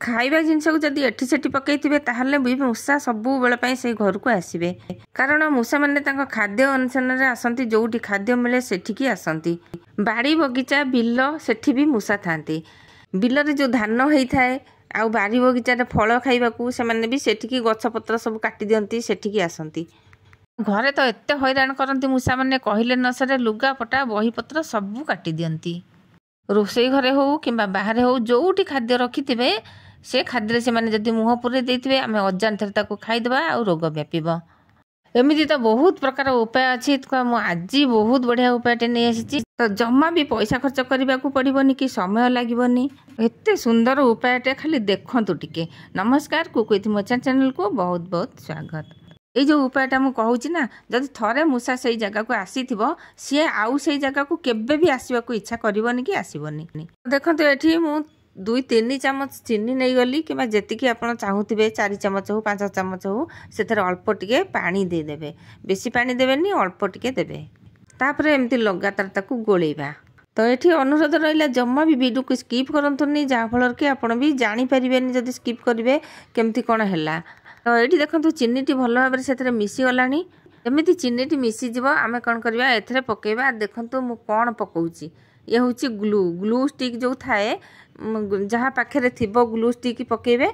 खाइबा जिनस को जदि एठी सेठी पकईथिबे ताहले भी मूषा सबु बेले पई से घर को आसीबे। कारण मूषा माने तांको खाद्य अनुसार आसंती, जोठी खाद्य मिले सेठिकी आसंती। बाड़ी बगीचा बिल सेठी भी मूषा थांती। बिल रे जो धान होई थाए आउ बाड़ी बगीचा रे फल खाइबाकू से माने भी सेठिकी गछ पत्र सब काटी दियंती, सेठिकी आसंती। घरे तो एते हैरान करंती मूषा माने कहिले न सरे, लुगा पटा बही पत्र सबु काटी दियंती। रोषेई घरे हो किंबा बाहर हो जोठी खाद्य रखिथिबे से खाद्य से माने जदि मुह पुरे देइथिबे आमे अजानथरे ताको खाइदबा आ रोग व्यापीबो। एमिति तो बहुत प्रकार उपाय अच्छी। मु आज बहुत बढ़िया उपायटे नहीं आसी, तो जमा भी पैसा खर्च करने को पड़ोनी कि समय लगनी। एते सुंदर उपायटे खाली देखंतु टिके। नमस्कार, कुकुइथ मोचा चैनल को बहुत बहुत स्वागत। ये जो उपायटा मु कहूची ना, जदि थरे मूषा से जगह को आसीथिबो सी आउ से जगह को केबे भी आसीबा को इच्छा करबोनी कि आसीबोनी। देखंतु एठी मु 2-3 चामच चीनी नहीं गली कि जी आप चाहूबे 4 चामच हो 5 चामच हो से अल्प टिके पानी देदेवे। बेसी पानी देवेनी, अल्प टिके देवे। तापर एमती लगातार ताकू गोलेबा। तो ये अनुरोध रहा जमा भी वीडियो को स्किप करंतुनी, जहाँफल कि आप भी जानीपारे जदि स्किप करेंगे केमती कौन है। तो ये देखो चीनी भल भाव से मिसीगला। जमी चीनी मिसीज आम कौन करवा ए पकेबा। देखो मु कौन पकाउची, ये हूँ ग्लू स्टिक जो थाए जहाँ पाखे थीबो ग्लू स्टिक पकेबे।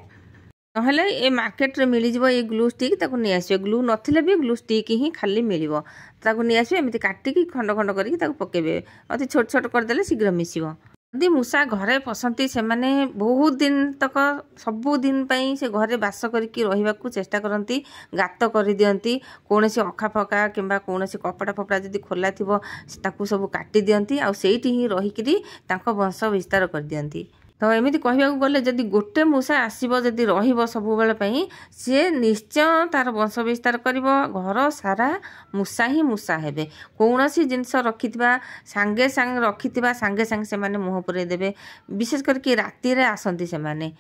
नहले ये मार्केट रे मिल जिवो ये ग्लू स्टिक, ताकू नहीं आसियो। ग्लू नथिले भी ग्लू स्टिक ही खाली मिलिबो, ताकू नहीं आसियो। एमती काटिकी खंड खंड करके ताकू पकेबे। अति छोट छोट करदेले शीघ्र मिसिबो। यदि मूषा घरे पसंती से माने बहुत दिन तक सबु दिन पई से घरे बास करके रहिबाकू चेष्टा करती। गात कर दियंती, कौन सी अखा फका किंबा कौन सी कपड़ा फपड़ा जदि खोला थिबो ताकू सब काटी दियंती, आ सेठी ही रहिकरी तांको वंश विस्तार कर दियंती। तो एमती कहवाक गले जदि गोटे मूषा आसीबो जदि रहिबो सबु बेले पई, सी निश्चय तार वंश विस्तार करिबो। घर सारा मूषा ही मूषा हेबे। कौनसी जिनस रखिथिबा सांगे सांगे रखिथिबा सांगे सांगे से माने मुह पुरे देबे। विशेष करके राति रे आसंती से माने।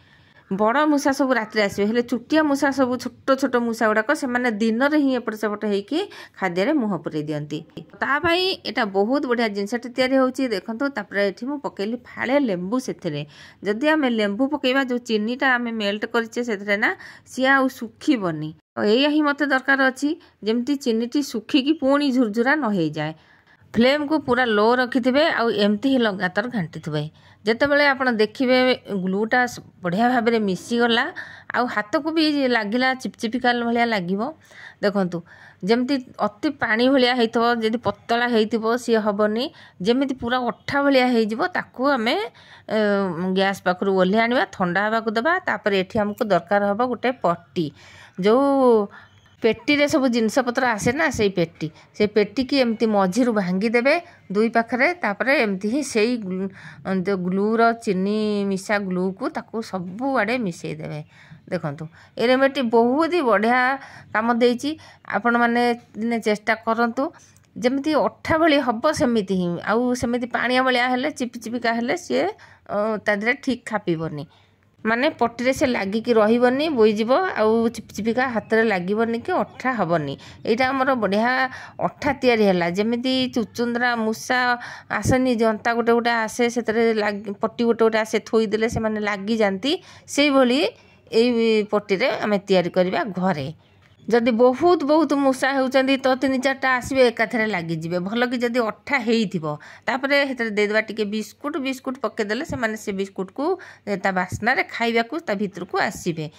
बड़ मूषा सब राति आसबे, हेले छुटिया मूषा सब छोट छोट मूषा गुड़ाक से माने दिन रे ही एपट सेपट होइकी खाद्य रे मुह पुरे दियंती। ता भाई एटा बहुत बढ़िया जिनसटे तैयारी होउची। देखंतु तापर एठी मु पकेली फाळे लेंबू सेथरे। जदि आमे लेंबू पकेबा जो चीनीटा आमे मेल्ट करिचे सेथरे ना, सिया आ सुखीबनी। एया ही मते दरकार अछि जेमती चीनीटी सुखीकी पुणी झुरझुरा न होई जाए। फ्लेम को पूरा लो रखिथिबे आ एमती ही लगातार घांटीथिबे। जेतेबेले आपण देखिबे ग्लूटा बढ़िया भाव में मिसीगला आ हाथ को भी लागिला चिपचिपिकाल भलिया लागिबो। देखंतु जेमती अति पानी भलिया हेइथबो, जदि पतला हेइथबो सी हबनी। जेमिति पूरा अठा भलिया हेइजिबो ताकू आमे गैस पाखरु ओल्हे आनिबा, ठंडा हबाकू देबा। तापर एठी हमको दरकार हबो गुटे पट्टी, जो पेटी रे सब जिनस पत्र आसे ना, से पेटी की एमती मझिरु भांगी देबे दुई पाखरे। तापर एमती ही सेई ग्लू रो चीनी मिसा ग्लू को ताकू सबु आड़े मिसई देबे। देखंतु ए रेमेडी बहुत ही बढ़िया काम देइची। आपण माने दिने चेष्टा करंतु जेमिति अठा भली हब सेमिति ही। आउ सेमिति पानिया भलिया हेले चिपचिपिका हेले से तादरे ठीक खापिबनी। माने पट्टी से लागिकी रहिबनी, बोईजिबो आउ चिपचिपिका हाथ रे लागिबनी कि अठा हबनी। एटा हमर बढ़िया अठा तैयारी होला। जेमिति चुचुंद्रा मूषा आसेनी जंता गोटे गोटे आसे सेतरे पट्टी गोटे गोटे आसे थोई देले से माने लागी जानती, सेई भली एई पट्टी रे आमे तैयारी करबा घरे। जदि बहुत बहुत मूषा होउचंदी तो 3-4टा आसबे एकाथरे लागी जिवे। भल कि जदि अठा हेइथिबो तापरे हेतरे देदबा टिके बिस्कुट पके देले से माने से बिस्कुट को ता बास्ना रे खाइबा को ता भीतर को आसीबे।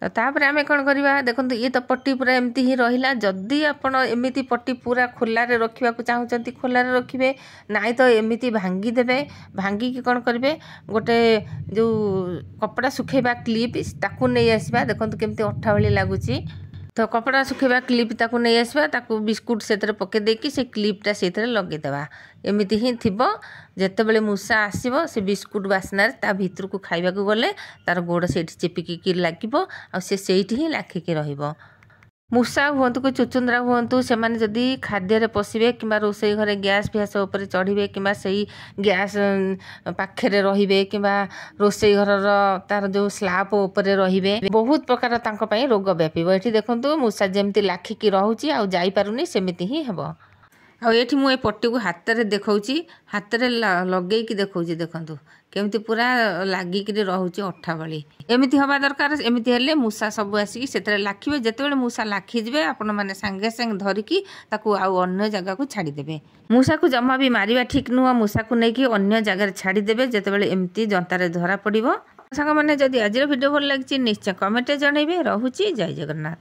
तो तापरे आमे कोन करबा। देखंतु ये तो पट्टी पूरा एमती ही रहिला। जदि आपण एमिति पट्टी पूरा खोला रे रखिबा को चाहउचंती खोला रे रखिबे, नाइ तो एमिति भांगी देबे। भांगी की कोन करबे, गोटे जो कपड़ा सुखेबा क्लिप ताकू नै आसीबा। देखंतु केमती अठा भली लागुची। तो कपड़ा सुखेबा क्लिप ताकू नहीं आसबा, ताकू बिस्कुट से पके देकी से क्लिपटा से लगे देबा। एमिति ही थिबो। जेतेबेले मूषा आसीबो से बिस्कुट बास्ना ता भीतर को खाइबा को गले तार गोड़ सेठी चिपिकी लागिबो आ से सेठी ही लाखिकी रहिबो। मूषा हुअतु कि चुचुंद्रा हुअतु से माने जदि खाद्य रे पशिबे किंबा रोषेई घरे गैस फैस ऊपर चढ़िबे किंबा सेई गैस पाखे रहिबे किंबा रोषेई घर तार जो स्लैब ऊपर रहिबे, बहुत प्रकार तांको पई रोग व्यापीबो। एठी देखंतु मूषा जेमती लाखिकी रहउची आ जाई पारुनी सेमिति ही हेबो। ଆଉ ଏଠି ମୁଁ ଏ ପଟିକୁ ହାତରେ ଦେଖାଉଛି, ହାତରେ ଲଗେଇକି ଦେଖାଉଛି। ଦେଖନ୍ତୁ କେମିତି ପୁରା ଲାଗିକିରି ରହୁଛି ଅଠା ଭଳି। ଏମିତି ହେବା ଦରକାର। ଏମିତି ହେଲେ ମୂଷା ସବୁ ଆସିକି ସେଥିରେ ଲାଖିବେ। ଯେତେବେଳେ ମୂଷା ଲାଖିଯିବେ ଆପଣମାନେ ସାଙ୍ଗେ ସାଙ୍ଗେ ଧରିକି ତାକୁ ଆଉ ଅନ୍ୟ ଜାଗାକୁ ଛାଡ଼ିଦେବେ। ମୂଷାକୁ ଜମା ବି ମାରିବା ଠିକ୍ ନୁହଁ। ମୂଷାକୁ ନେଇକି ଅନ୍ୟ ଜାଗାରେ ଛାଡ଼ିଦେବେ ଯେତେବେଳେ ଏମିତି ଜନ୍ତାରେ ଧରା ପଡ଼ିବ। ସାଙ୍ଗମାନେ ଯଦି ଆଜିର ଭିଡ଼ିଓ ଭଲ ଲାଗିଛି ନିଶ୍ଚୟ କମେଣ୍ଟରେ ଜଣାଇବେ। ରହୁଛି, ଜୟ ଜଗନ୍ନାଥ।